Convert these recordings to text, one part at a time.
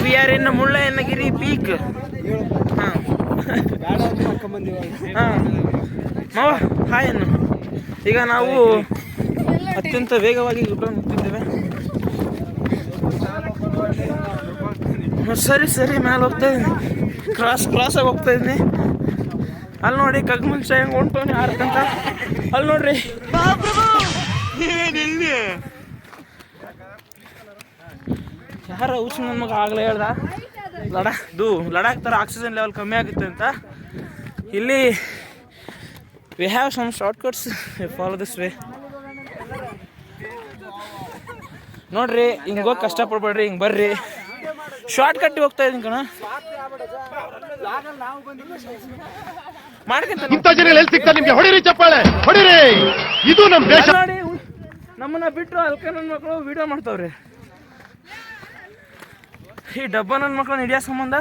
We are in Mullayanagiri peak. ಹಾಂ ಹಾಂ ಮಾವ ಹಾಯ್ ಅನ್ನು. ಈಗ ನಾವು ಅತ್ಯಂತ ವೇಗವಾಗಿ ಗುಡ್ಡವನ್ನು ಮುಟ್ಟಿದ್ದೇವೆ. ಸರಿ ಮೇಲೆ ಹೋಗ್ತಾ ಇದ್ದೀನಿ, ಕ್ರಾಸಾಗಿ ಹೋಗ್ತಾ ಇದ್ದೀನಿ. ಅಲ್ಲಿ ನೋಡಿ ಕಗ್ಮುಂಚ ಹೆಂಗೆ ಹೊಂಟವನಿ ಆರ್ಕಂತ. ಅಲ್ಲಿ ನೋಡ್ರಿ ಯಾರ ಹುಚ್ಚು ನನ್ನ ಮಗ ಆಗಲೇ ಹೇಳ್ದ ಲಡಾಖ್ ಥರ ಆಕ್ಸಿಜನ್ ಲೆವೆಲ್ ಕಮ್ಮಿ ಆಗುತ್ತೆ ಅಂತ. ಇಲ್ಲಿ we have some shortcuts, follow this way. ನೋಡ್ರಿ ಹಿಂಗೆ ಹೋಗಿ ಕಷ್ಟಪಡ್ಬೇಡ್ರಿ, ಹಿಂಗೆ ಬರ್ರಿ. ಶಾರ್ಟ್ ಕಟ್ಟಿ ಹೋಗ್ತಾ ಇದ್ದೀನಿ ಕಣ. ನೋಡಿ ನಮ್ಮನ್ನ ಬಿಟ್ಟು ಅಲ್ಕ ನನ್ನ ಮಕ್ಕಳು ವಿಡಿಯೋ ಮಾಡ್ತಾವ್ರಿ. ಈ ಡಬ್ಬ ನನ್ನ ಮಕ್ಕಳನ್ನ ಹಿಡಿಯೋ ಸಂಬಂಧ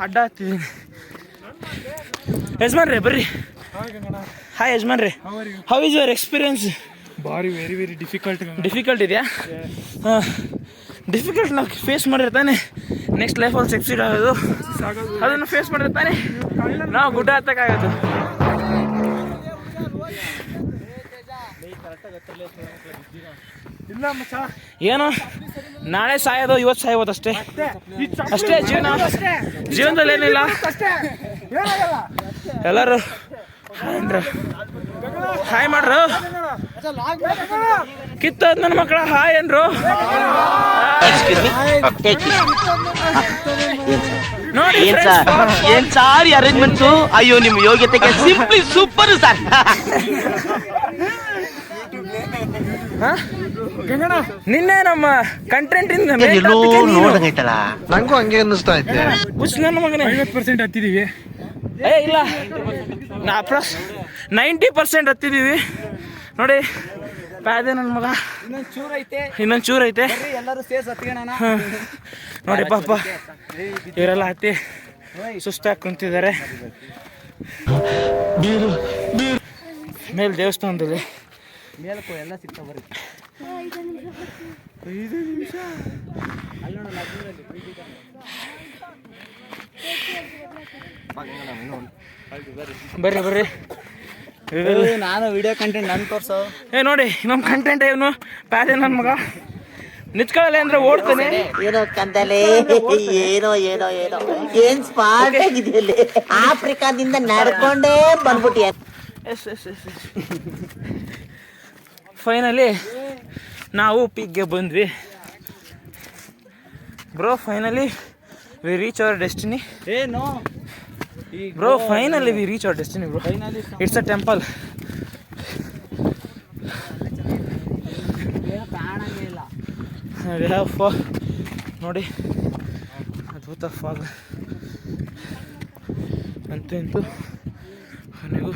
ಅಡ್ಡ ಹತ್ತಿದ್ದೀನಿ. ಯಜಮಾನ್ರಿ ಬರ್ರಿ. ಹಾಯ್ ಯಜಮಾನ್ರಿ, how is your experience? Very difficult ಇದೆಯಾ? ಹಾಂ, ಡಿಫಿಕಲ್ಟ್ ನಾವು ಫೇಸ್ ಮಾಡಿರ್ತಾನೆ ನೆಕ್ಸ್ಟ್ ಲೈಫಲ್ಲಿ ಸಕ್ಸೀಡ್ ಆಗೋದು. ಅದನ್ನು ಫೇಸ್ ಮಾಡಿರ್ತಾನೆ ನಾವು ಗುಡ್ಡ ಹತ್ತಕ್ಕಾಗೋದು. ಏನೋ ನಾಳೆ ಸಾಯೋದು, ಇವತ್ತು ಸಾಯೋದು ಅಷ್ಟೇ ಜೀವನದಲ್ಲಿ ಏನಿಲ್ಲ. ಎಲ್ಲರೂ ಹಾಯ್ ಮಾಡ್ರು. ಕಿತ್ತೋದ್ ನನ್ನ ಮಕ್ಕಳ ಹಾಯ್ ಏನ್ರು. ನೋಡಿ ಏನ್ ಸಾರಿ ಅರೇಂಜ್ಮೆಂಟ್ಸು. ಅಯ್ಯೋ ನಿಮ್ ಯೋಗ್ಯತೆಗೆ ಸಿಂಪ್ಲಿ ಸೂಪರ್ ಸರ್. ನಿನ್ನೆ ನಮ್ಮ ಕಂಟೆಂಟ್ ಇಂದ ನಂಗೂ ಹಂಗೆ ಅನ್ನಿಸ್ತಾ ಇದ್ದೆ. ನನ್ನ ಮಗನೇ 50% ಹತ್ತಿದೀವಿ. ಇಲ್ಲ 90% ಹತ್ತಿದೀವಿ ನೋಡಿ. ಪ್ಯಾದೆ ನನ್ನ ಮಗ ಇನ್ನೊಂದು ಚೂರ್ ಐತೆ. ನೋಡಿ ಪಾಪ ಇವರೆಲ್ಲ ಹತ್ತಿ ಸುಸ್ತಾಗಿ ಕುಂತಿದ್ದಾರೆ. ಮೇಲೆ ದೇವಸ್ಥಾನದಲ್ಲಿ ಎಲ್ಲ ಸಿಗ್ತಾ ಬರ್ರಿ. 5 ನಿಮಿಷ ಬರ್ರಿ. ನಾನು ವಿಡಿಯೋ ಕಂಟೆಂಟ್ ನನ್ ತೋರ್ಸೋ. ನೋಡಿ ನಮ್ಮ ಕಂಟೆಂಟ್ ಏನು ಪ್ಯಾದೆ ನನ್ನ ಮಗ ನಿಚ್ಕೊಳ್ಳಲ್ಲ ಅಂದ್ರೆ ಓಡ್ತಾನೆ. ಏನೋ ಕಂದಲೆ ಏನೋ ಏನ್ ಸ್ಪಾಟ್ ಆಗಿದೆಯಲ್ಲಿ ಆಫ್ರಿಕಾದಿಂದ ನಡ್ಕೊಂಡೇ ಬಂದ್ಬಿಟ್ಟಿ. ಎಸ್ ಫೈನಲಿ ನಾವು ಪೀಕ್ಗೆ ಬಂದ್ವಿ bro. Finally we reach our destiny. Bro, finally we reach our destiny, bro. It's a temple. We have fog. ನೋಡಿ ಅದ್ಭುತ ಫಾಗ್ ಅಂತೂ ಕೊನೆಗೂ